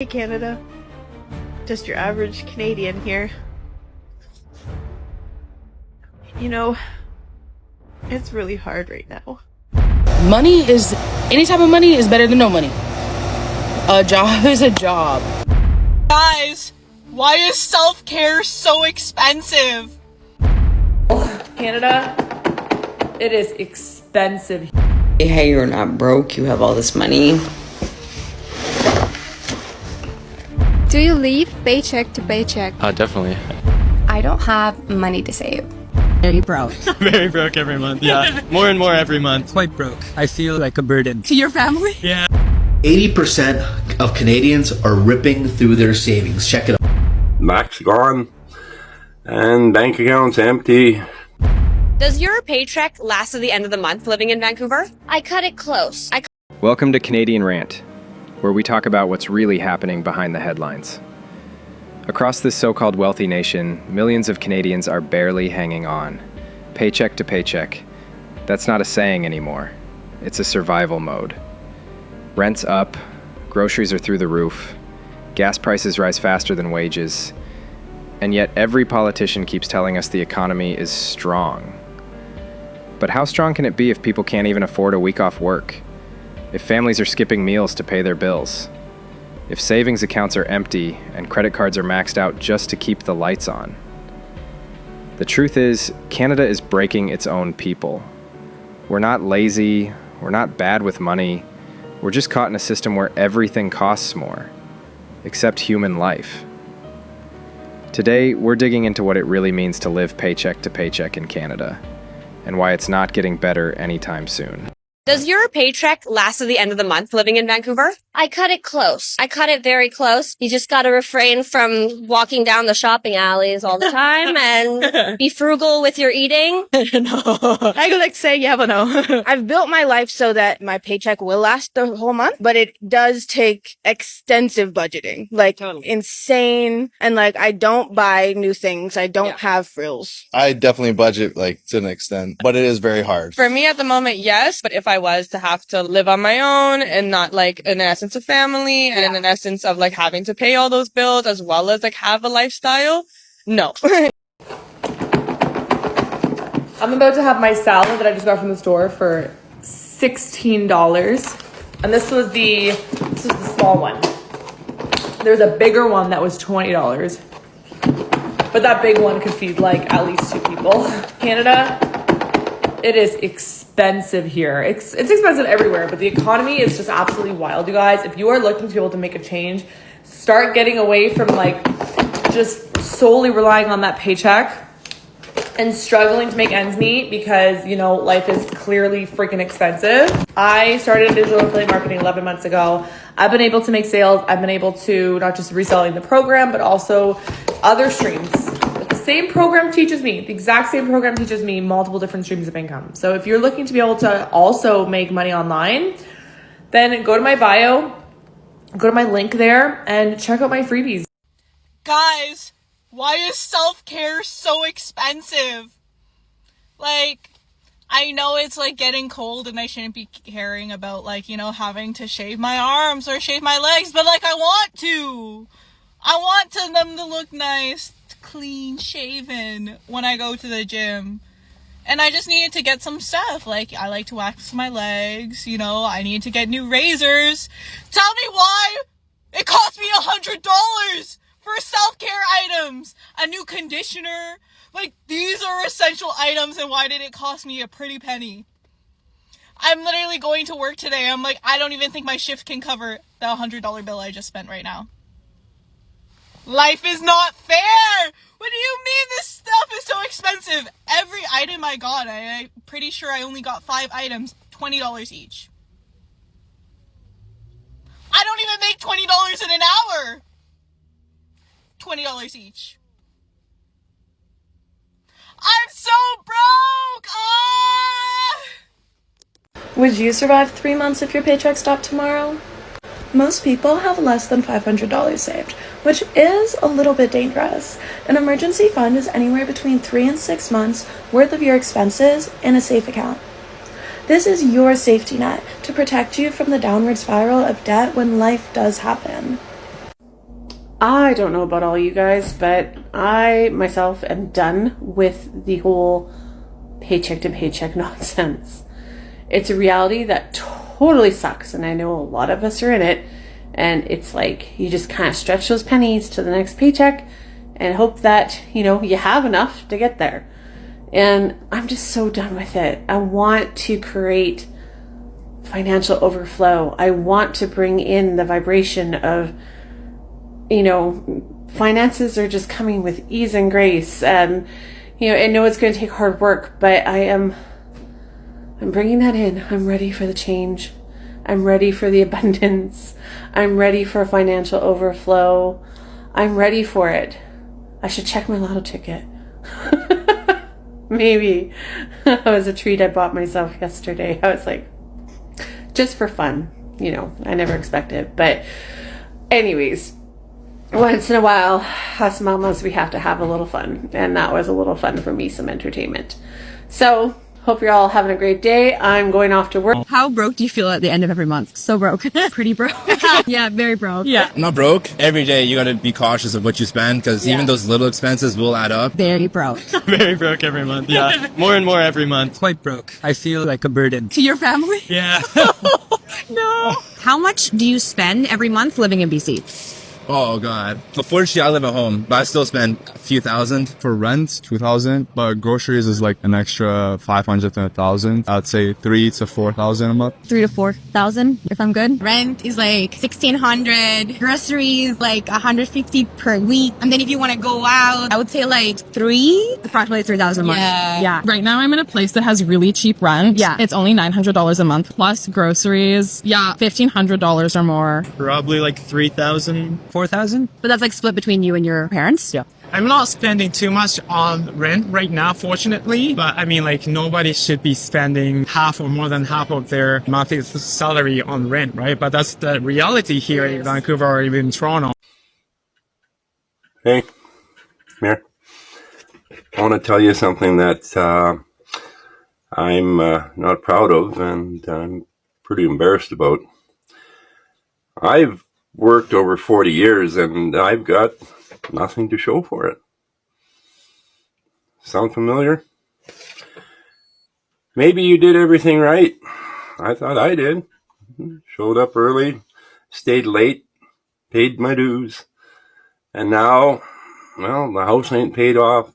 Hey Canada, just your average Canadian here. You know, it's really hard right now. Any type of money is better than no money. A job is a job. Guys, why is self-care so expensive? Canada, it is expensive. Hey, you're not broke, you have all this money. Do you live paycheck to paycheck? Definitely. I don't have money to save. Very broke. Very broke every month, yeah. More and more every month. Quite broke. I feel like a burden. To your family? Yeah. 80% of Canadians are ripping through their savings. Check it out. Max gone and bank accounts empty. Does your paycheck last to the end of the month living in Vancouver? I cut it close. Welcome to Canadian Rant, where we talk about what's really happening behind the headlines. Across this so-called wealthy nation, millions of Canadians are barely hanging on. Paycheck to paycheck. That's not a saying anymore. It's a survival mode. Rent's up, groceries are through the roof, gas prices rise faster than wages, and yet every politician keeps telling us the economy is strong. But how strong can it be if people can't even afford a week off work? If families are skipping meals to pay their bills? If savings accounts are empty and credit cards are maxed out just to keep the lights on? The truth is, Canada is breaking its own people. We're not lazy, we're not bad with money, we're just caught in a system where everything costs more, except human life. Today, we're digging into what it really means to live paycheck to paycheck in Canada, and why it's not getting better anytime soon. Does your paycheck last to the end of the month living in Vancouver? I cut it close. I cut it very close. You just gotta refrain from walking down the shopping alleys all the time and be frugal with your eating. No. I could say yeah, but no. I've built my life so that my paycheck will last the whole month, but it does take extensive budgeting, insane. And I don't buy new things. I don't have frills. I definitely budget to an extent, but it is very hard. For me at the moment, yes, but if I was to have to live on my own and not in essence of family and in an essence of having to pay all those bills as well as have a lifestyle, no. I'm about to have my salad that I just got from the store for $16. And this was the small one. There's a bigger one that was $20. But that big one could feed at least 2 people. Canada, it is expensive here. It's expensive everywhere, but the economy is just absolutely wild, you guys. If you are looking to be able to make a change, start getting away from just solely relying on that paycheck and struggling to make ends meet because, life is clearly freaking expensive. I started digital affiliate marketing 11 months ago. I've been able to make sales. I've been able to not just reselling the program, but also other streams. The exact same program teaches me multiple different streams of income. So if you're looking to be able to also make money online, then go to my bio, go to my link there, and check out my freebies. Guys, why is self-care so expensive? I know it's getting cold and I shouldn't be caring about having to shave my arms or shave my legs, but I want to. I want them to look nice, clean shaven when I go to the gym. And I just needed to get some stuff. I like to wax my legs, I need to get new razors. Tell me why it cost me $100 for self-care items. A new conditioner. These are essential items, and why did it cost me a pretty penny? I'm literally going to work today. I'm I don't even think my shift can cover the $100 bill I just spent right now. Life is not fair! What do you mean this stuff is so expensive? Every item I got, I'm pretty sure I only got 5 items, $20 each. I don't even make $20 in an hour! $20 each. I'm so broke! Would you survive 3 months if your paycheck stopped tomorrow? Most people have less than $500 saved, which is a little bit dangerous. An emergency fund is anywhere between 3 and 6 months worth of your expenses in a safe account. This is your safety net to protect you from the downward spiral of debt when life does happen. I don't know about all you guys, but I myself am done with the whole paycheck to paycheck nonsense. It's a reality that totally sucks, and I know a lot of us are in it, and it's like you just kind of stretch those pennies to the next paycheck and hope that, you know, you have enough to get there. And I'm just so done with it. I want to create financial overflow. I want to bring in the vibration of, you know, finances are just coming with ease and grace. And, you know, I know it's going to take hard work, but I'm bringing that in. I'm ready for the change. I'm ready for the abundance. I'm ready for financial overflow. I'm ready for it. I should check my lotto ticket. Maybe. That was a treat I bought myself yesterday. I was like, just for fun. You know, I never expect it. But anyways, once in a while, us mamas, we have to have a little fun. And that was a little fun for me, some entertainment. So, hope you're all having a great day. I'm going off to work. How broke do you feel at the end of every month? So broke. Pretty broke. Yeah, very broke. Yeah. Not broke. Every day you gotta be cautious of what you spend because even those little expenses will add up. Very broke. Very broke every month. Yeah. More and more every month. Quite broke. I feel like a burden. To your family? Yeah. No. How much do you spend every month living in BC? Oh God. Unfortunately, I live at home, but I still spend a few thousand. For rent, 2,000, but groceries is like an extra 500 to 1,000. I'd say 3 to 4,000 a month. 3 to 4,000 if I'm good. Rent is like 1,600. Groceries like 150 per week. And then if you want to go out, I would say like approximately 3,000 a month. Yeah. Right now I'm in a place that has really cheap rent. Yeah. It's only $900 a month plus groceries. Yeah. $1,500 or more. Probably like 3,000. 4,000? But that's like split between you and your parents? Yeah. I'm not spending too much on rent right now, fortunately. But I mean, like, nobody should be spending half or more than half of their monthly salary on rent, right? But that's the reality here in Vancouver or even Toronto. Hey, here. I want to tell you something that I'm not proud of and I'm pretty embarrassed about. I've worked over 40 years and I've got nothing to show for it. Sound familiar? Maybe you did everything right. I thought I did. Showed up early, stayed late, paid my dues. And now, well, the house ain't paid off.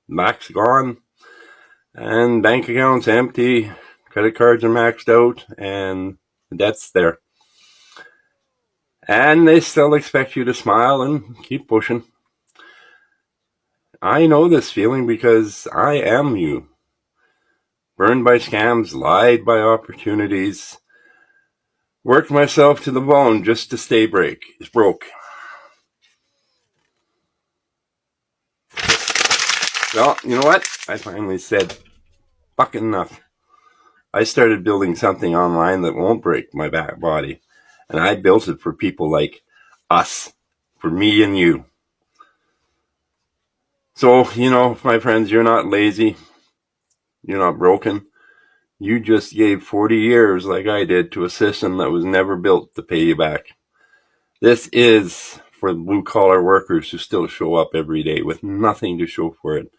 Back's gone. And bank account's empty. Credit cards are maxed out. And the debt's there. And they still expect you to smile and keep pushing. I know this feeling because I am you. Burned by scams, lied by opportunities. Worked myself to the bone just to stay broke. Well, you know what? I finally said, fucking enough. I started building something online that won't break my back body. And I built it for people like us, for me and you. So, you know, my friends, you're not lazy. You're not broken. You just gave 40 years, like I did, to a system that was never built to pay you back. This is for blue-collar workers who still show up every day with nothing to show for it.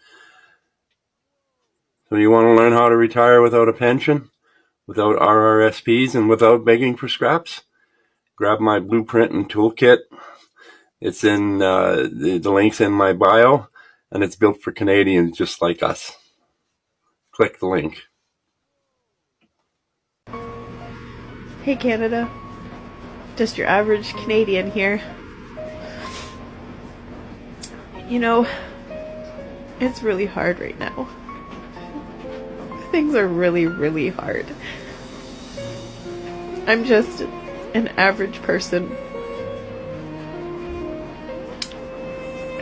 So you want to learn how to retire without a pension, without RRSPs, and without begging for scraps? Grab my blueprint and toolkit. It's in the link's in my bio, and it's built for Canadians just like us. Click the link. Hey Canada, just your average Canadian here. You know, it's really hard right now. Things are really, really hard. I'm just an average person.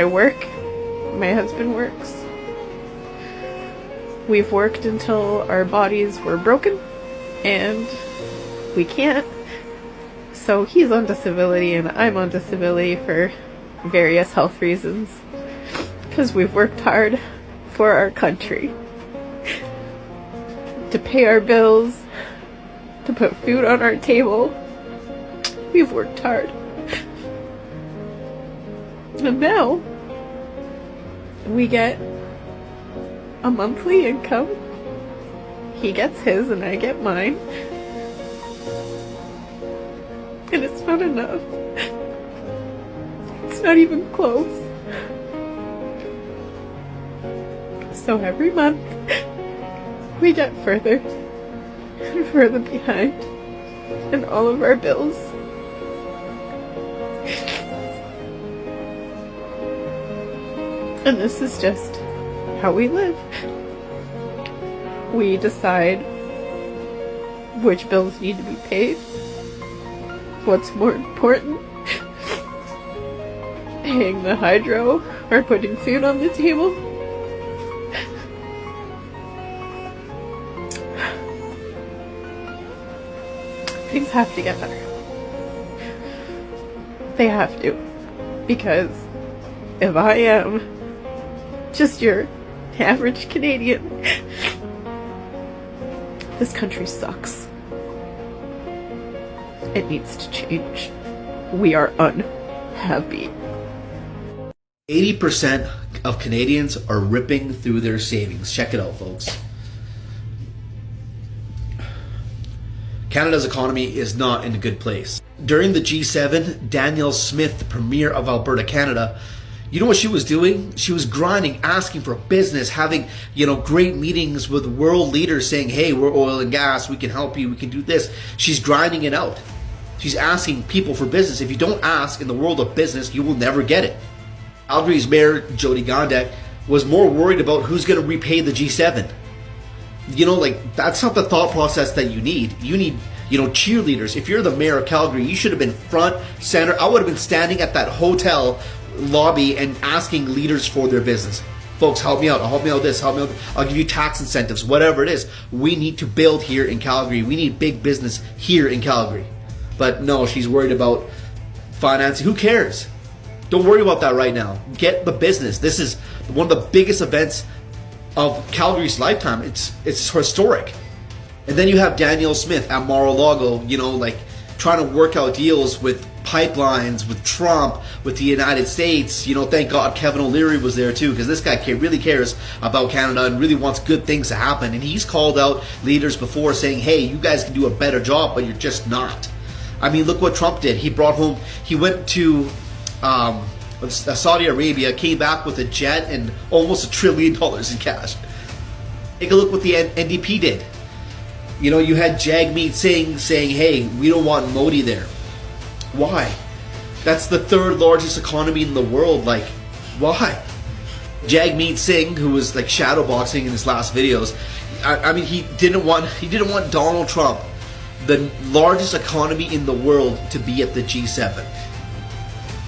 I work. My husband works. We've worked until our bodies were broken and we can't. So he's on disability and I'm on disability for various health reasons. Because we've worked hard for our country. To pay our bills, to put food on our table. We've worked hard. And now we get a monthly income. He gets his and I get mine. And it's not enough. It's not even close. So every month we get further and further behind in all of our bills. And this is just how we live. We decide which bills need to be paid, what's more important, paying the hydro or putting food on the table. Things have to get better. They have to. Because if I am just your average Canadian, this country sucks. It needs to change. We are unhappy. 80% of Canadians are ripping through their savings. Check it out, folks. Canada's economy is not in a good place. During the G7, Danielle Smith, the Premier of Alberta, Canada, you know what she was doing? She was grinding, asking for business, having, great meetings with world leaders saying, hey, we're oil and gas, we can help you, we can do this. She's grinding it out. She's asking people for business. If you don't ask in the world of business, you will never get it. Calgary's Mayor, Jody Gondek, was more worried about who's going to repay the G7. That's not the thought process that you need. You need, cheerleaders. If you're the mayor of Calgary, you should have been front, center. I would have been standing at that hotel lobby and asking leaders for their business. Folks, help me out. Help me out with this. Help me out. I'll give you tax incentives, whatever it is. We need to build here in Calgary. We need big business here in Calgary. But no, she's worried about financing. Who cares? Don't worry about that right now. Get the business. This is one of the biggest events of Calgary's lifetime. It's historic. And then you have Danielle Smith at Mar-a-Lago, trying to work out deals with pipelines, with Trump, with the United States. Thank God Kevin O'Leary was there too, because this guy really cares about Canada and really wants good things to happen. And he's called out leaders before saying, hey, you guys can do a better job, but you're just not. I mean, look what Trump did. He went to Saudi Arabia, came back with a jet and almost $1 trillion in cash. Take a look what the NDP did. You had Jagmeet Singh saying, hey, we don't want Modi there. Why? That's the third largest economy in the world. Why? Jagmeet Singh, who was shadowboxing in his last videos, I mean, he didn't want Donald Trump, the largest economy in the world, to be at the G7.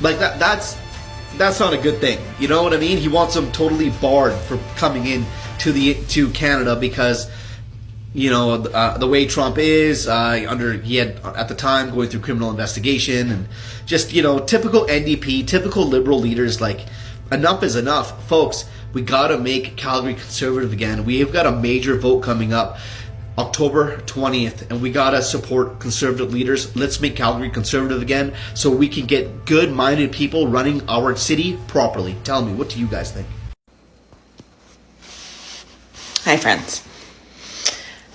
That's not a good thing. You know what I mean? He wants them totally barred for coming in to Canada because the way Trump is, he had at the time going through criminal investigation and just, typical NDP, typical liberal leaders. Enough is enough. Folks, we got to make Calgary conservative again. We've got a major vote coming up October 20th, and we got to support conservative leaders. Let's make Calgary conservative again so we can get good-minded people running our city properly. Tell me, what do you guys think? Hi, friends.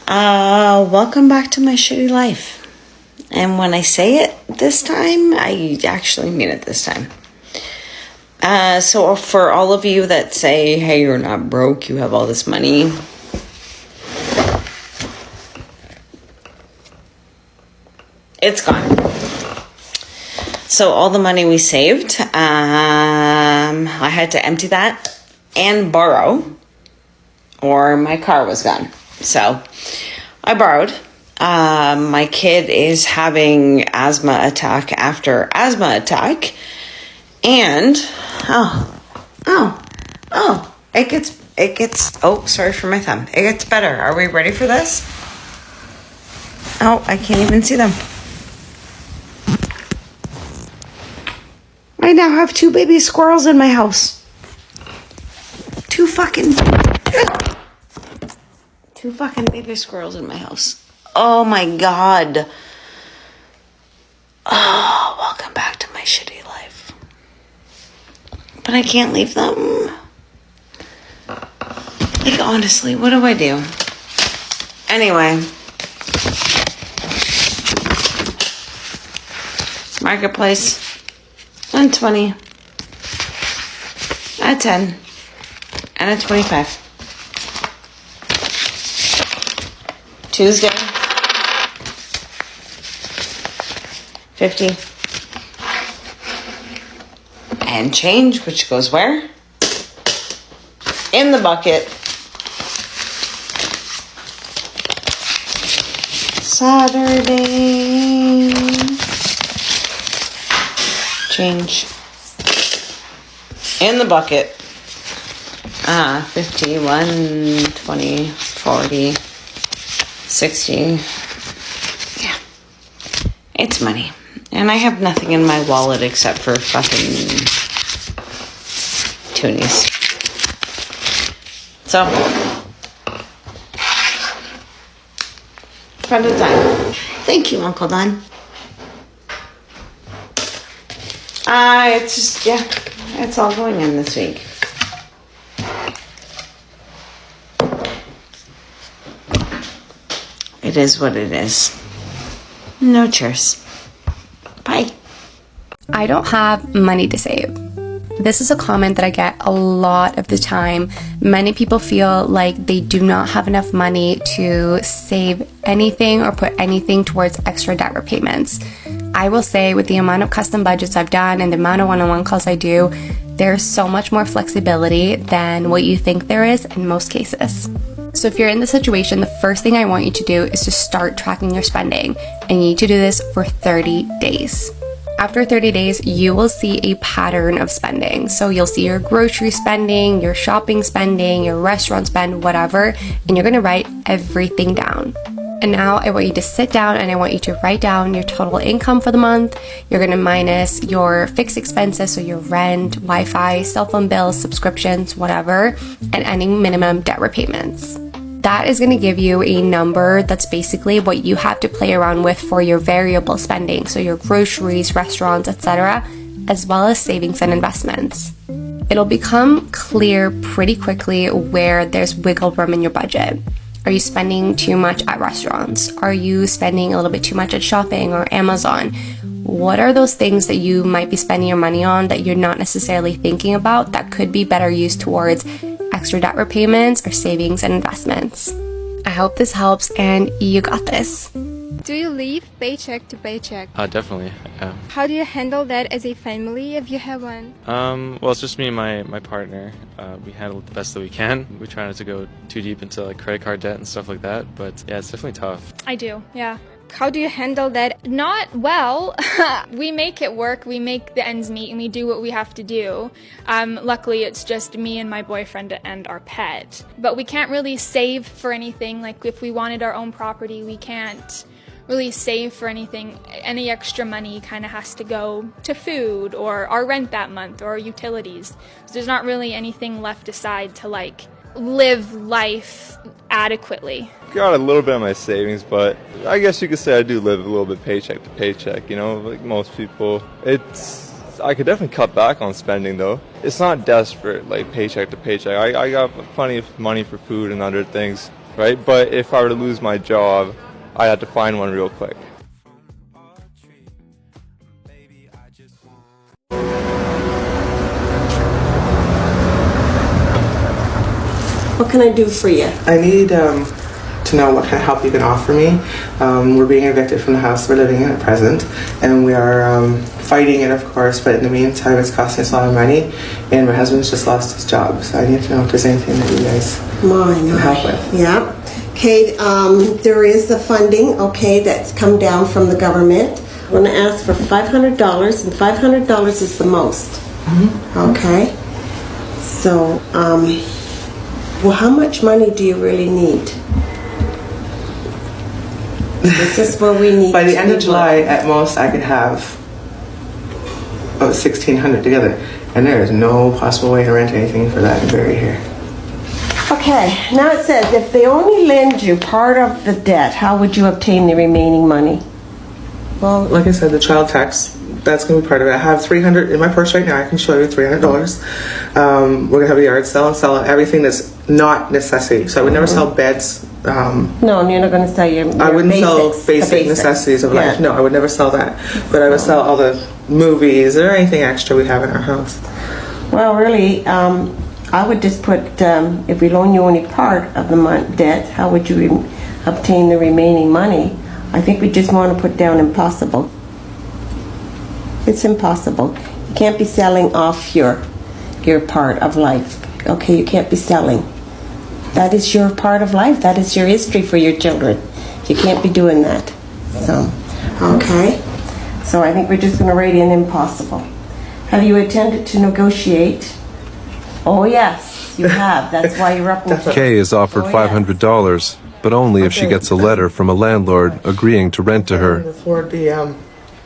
Welcome back to my shitty life. And when I say it this time, I actually mean it this time. So for all of you that say, hey, you're not broke, you have all this money. It's gone. So all the money we saved, I had to empty that and borrow, or my car was gone. So I borrowed. My kid is having asthma attack after asthma attack. And, it gets, sorry for my thumb. It gets better. Are we ready for this? Oh, I can't even see them. I now have 2 baby squirrels in my house. 2 fucking baby squirrels in my house. Oh my God. Oh, welcome back to my shitty life. but I can't leave them. Like, honestly, what do I do? Anyway. Marketplace. 120. A 10. And a 25. Tuesday. 50. And change, which goes where? In the bucket. Saturday. Change. In the bucket. 50, 1, 20, 40, 60. Yeah. It's money. And I have nothing in my wallet except for fucking toonies. So, friend of time. Thank you, Uncle Don. It's just, yeah, it's all going in this week. It is what it is. No cheers. Bye. I don't have money to save. This is a comment that I get a lot of the time. Many people feel like they do not have enough money to save anything or put anything towards extra debt repayments. I will say, with the amount of custom budgets I've done and the amount of one-on-one calls I do, there's so much more flexibility than what you think there is in most cases. So if you're in the situation, the first thing I want you to do is to start tracking your spending. And you need to do this for 30 days. After 30 days, you will see a pattern of spending. So you'll see your grocery spending, your shopping spending, your restaurant spend, whatever, and you're gonna write everything down. And now I want you to sit down and I want you to write down your total income for the month. You're gonna minus your fixed expenses, so your rent, Wi-Fi, cell phone bills, subscriptions, whatever, and any minimum debt repayments. That is gonna give you a number that's basically what you have to play around with for your variable spending, so your groceries, restaurants, etc., as well as savings and investments. It'll become clear pretty quickly where there's wiggle room in your budget. Are you spending too much at restaurants? Are you spending a little bit too much at shopping or Amazon? What are those things that you might be spending your money on that you're not necessarily thinking about that could be better used towards extra debt repayments or savings and investments? I hope this helps and you got this. Do you live paycheck to paycheck? Definitely, yeah. How do you handle that as a family if you have one? Well, it's just me and my partner. We handle it the best that we can. We try not to go too deep into like credit card debt and stuff like that, but yeah, it's definitely tough. I do, yeah. How do you handle that? Not well. We make it work, we make the ends meet, and we do what we have to do. Luckily, it's just me and my boyfriend and our pet. But we can't really save for anything. Like if we wanted our own property, we can't really save for anything. Any extra money kind of has to go to food or our rent that month or our utilities. So there's not really anything left aside to like live life adequately. Got a little bit of my savings, but I guess you could say I do live a little bit paycheck to paycheck, you know, like most people. I could definitely cut back on spending though. It's not desperate, like paycheck to paycheck. I got plenty of money for food and other things, right? But if I were to lose my job, I had to find one real quick. What can I do for you? I need to know what kind of help you can offer me. We're being evicted from the house we're living in at present, and we are fighting it, of course, but in the meantime it's costing us a lot of money, and my husband's just lost his job, so I need to know if there's anything that you guys can help with. Yeah. Okay, there is the funding, okay, that's come down from the government. I'm going to ask for $500, and $500 is the most. Mm-hmm. Okay? So, well, how much money do you really need? This is where we need. By the end of July, at most, I could have about $1,600 together, and there is no possible way to rent anything for that in Barrie here. Okay, now it says if they only lend you part of the debt, how would you obtain the remaining money? Well, like I said, the child tax that's going to be part of it. I have $300 in my purse right now. I can show you $300. We're going to have a yard sale and sell everything that's not necessity. So I would never sell beds. No, you're not going to sell your I wouldn't basics, sell the basic necessities of life. Yeah. No, I would never sell that. But I would sell all the movies or anything extra we have in our house. Well, really, I would just put, if we loan you only part of the debt, how would you obtain the remaining money? I think we just want to put down impossible. It's impossible. You can't be selling off your part of life. Okay, you can't be selling. That is your part of life. That is your history for your children. You can't be doing that. So, okay. So I think we're just going to write in impossible. Have you attempted to negotiate? Oh yes, you have. That's why you're up. Kay is offered $500, but only if she gets a letter from a landlord agreeing to rent to her. For the,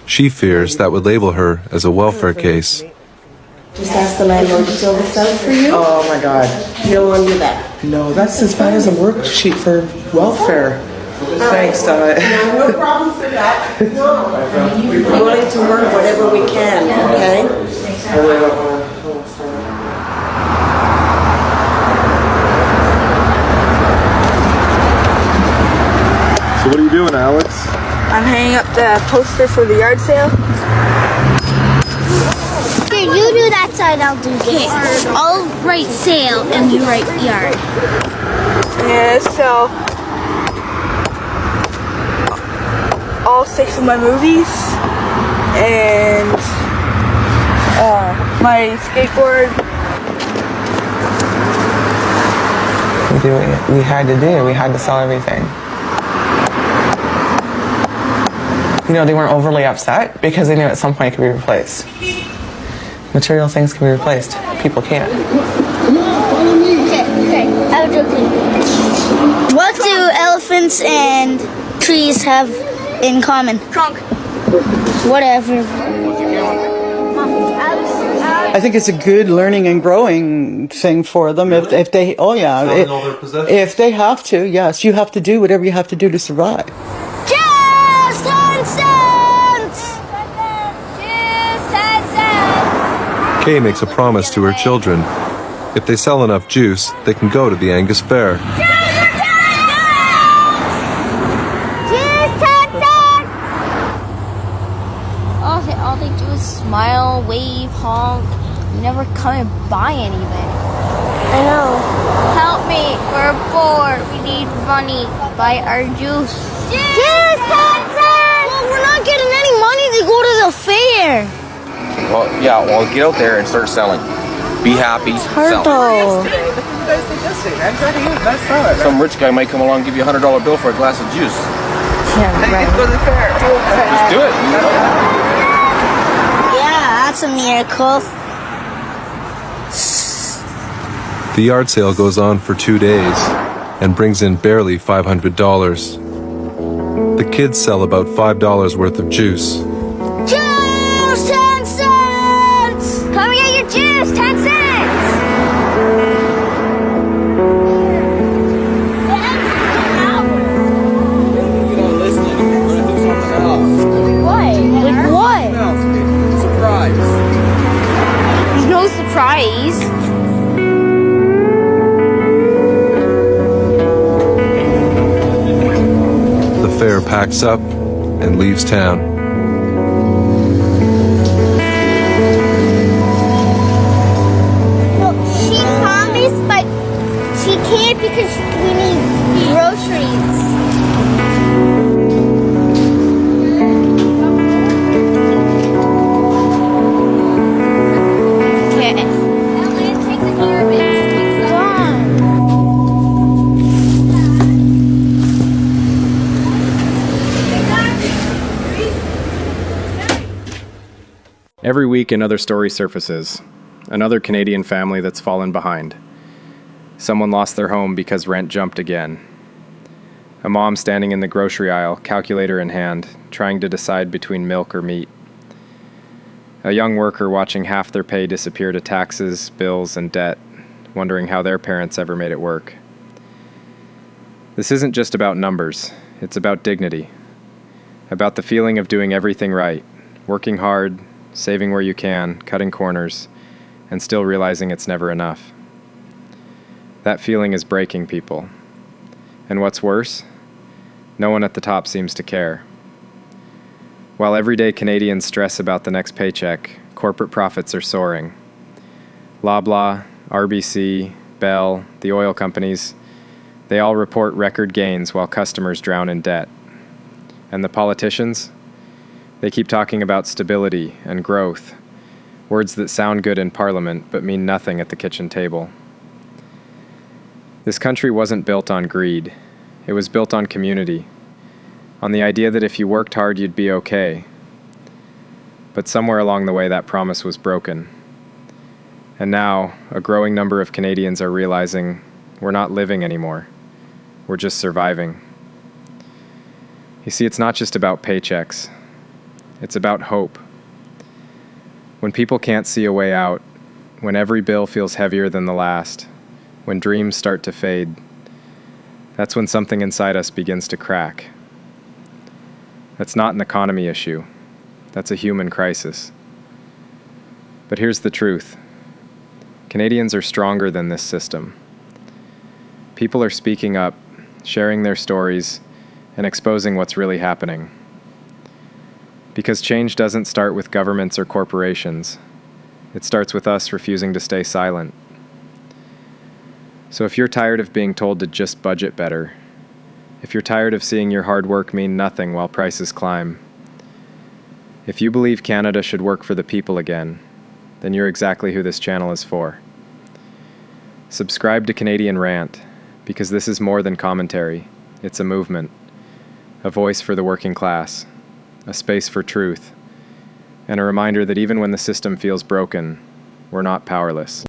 She fears that would label her as a welfare case. Just ask the landlord to fill this out for you. Oh my God. You don't want to do that. No, that's as bad as a worksheet for welfare. Thanks, Donna. No problem for that. No. We're willing to work whatever we can, okay? So what are you doing, Alex? I'm hanging up the poster for the yard sale. Okay, you do that side, I'll do this. Okay, I'll write sale and you write yard. Yeah, so all 6 of my movies and my skateboard. We had to do. We had to sell everything. You know, they weren't overly upset because they knew at some point it could be replaced. Material things can be replaced. People can't. Okay, I'm joking. What do elephants and trees have in common? Trunk. Whatever. I think it's a good learning and growing thing for them if they, if they have to, yes, you have to do whatever you have to do to survive. Just 10 cents! Just 10 cents! Kay makes a promise to her children. If they sell enough juice, they can go to the Angus Fair. Just 10 cents! All they do is smile, wave, honk. You never come and buy anything. I know. Help me. We're poor. We need money. Buy our juice. Just 10 cents! Well, we're not getting any money to go to the fair. Well, yeah, get out there and start selling. Be happy. It's hard though. Some rich guy might come along and give you $100 bill for a glass of juice. Yeah, right. Go to the fair. Just do it. Yeah, that's a miracle. The yard sale goes on for 2 days and brings in barely $500. The kids sell about $5 worth of juice. Juice, 10 cents! Come get your juice, 10 cents! What? Like what? Surprise. There's no surprise. The fair packs up and leaves town. Well, she promised, but she can't because we need groceries. Okay. Every week another story surfaces. Another Canadian family that's fallen behind. Someone lost their home because rent jumped again. A mom standing in the grocery aisle, calculator in hand, trying to decide between milk or meat. A young worker watching half their pay disappear to taxes, bills, and debt, wondering how their parents ever made it work. This isn't just about numbers, it's about dignity. About the feeling of doing everything right, working hard, saving where you can, cutting corners, and still realizing it's never enough. That feeling is breaking people. And what's worse, no one at the top seems to care. While everyday Canadians stress about the next paycheck, corporate profits are soaring. Loblaw, RBC, Bell, the oil companies, they all report record gains while customers drown in debt. And the politicians? They keep talking about stability and growth, words that sound good in Parliament but mean nothing at the kitchen table. This country wasn't built on greed. It was built on community, on the idea that if you worked hard, you'd be okay. But somewhere along the way, that promise was broken. And now, a growing number of Canadians are realizing we're not living anymore. We're just surviving. You see, it's not just about paychecks. It's about hope. When people can't see a way out, when every bill feels heavier than the last, when dreams start to fade, that's when something inside us begins to crack. That's not an economy issue. That's a human crisis. But here's the truth. Canadians are stronger than this system. People are speaking up, sharing their stories, and exposing what's really happening. Because change doesn't start with governments or corporations. It starts with us refusing to stay silent. So if you're tired of being told to just budget better, if you're tired of seeing your hard work mean nothing while prices climb, if you believe Canada should work for the people again, then you're exactly who this channel is for. Subscribe to Canadian Rant, because this is more than commentary. It's a movement, a voice for the working class, a space for truth, and a reminder that even when the system feels broken, we're not powerless.